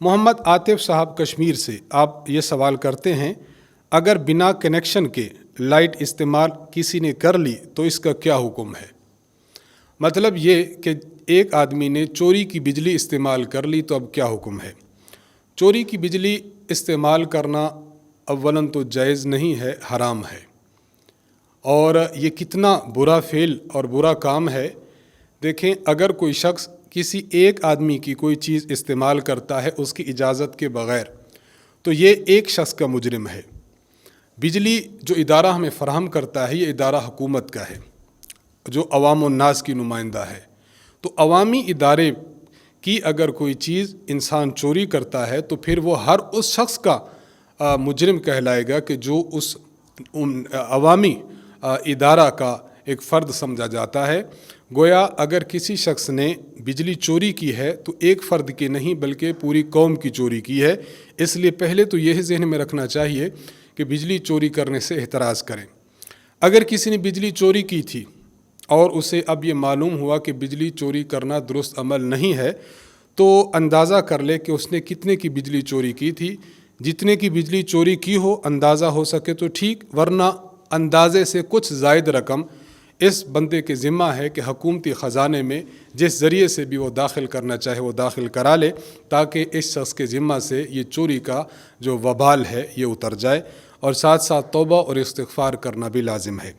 मोहम्मद आतिफ साहब कश्मीर से आप ये सवाल करते हैं, अगर बिना कनेक्शन के लाइट इस्तेमाल किसी ने कर ली तो इसका क्या हुक्म है। मतलब ये कि एक आदमी ने चोरी की बिजली इस्तेमाल कर ली तो अब क्या हुक्म है। चोरी की बिजली इस्तेमाल करना अव्वलन तो जायज़ नहीं है, हराम है। और ये कितना बुरा फ़ेल और बुरा काम है। देखें, अगर कोई शख्स किसी एक आदमी की कोई चीज़ इस्तेमाल करता है उसकी इजाज़त के बग़ैर, तो ये एक शख्स का मुजरिम है। बिजली जो इदारा हमें फ़राहम करता है, ये इदारा हुकूमत का है जो अवाम नास की नुमाइंदा है। तो अवामी इदारे की अगर कोई चीज़ इंसान चोरी करता है तो फिर वो हर उस शख्स का मुजरिम कहलाएगा कि जो उस अवामी इदारा का एक फ़र्द समझा जाता है। गोया अगर किसी शख्स ने बिजली चोरी की है तो एक फ़र्द की नहीं बल्कि पूरी कौम की चोरी की है। इसलिए पहले तो यह ज़हन में रखना चाहिए कि बिजली चोरी करने से एहतराज़ करें। अगर किसी ने बिजली चोरी की थी और उसे अब ये मालूम हुआ कि बिजली चोरी करना दुरुस्त अमल नहीं है, तो अंदाज़ा कर ले कि उसने कितने की बिजली चोरी की थी। जितने की बिजली चोरी की हो, अंदाज़ा हो सके तो ठीक, वरना अंदाज़े से कुछ ज़ायद रकम इस बंदे के ज़िम्मा है कि हुकूमती ख़जाने में जिस ज़रिए से भी वो दाखिल करना चाहे वो दाखिल करा ले, ताकि इस शख्स के ज़िम्मा से ये चोरी का जो वबाल है ये उतर जाए। और साथ साथ तौबा और इस्तिग़फ़ार करना भी लाजिम है।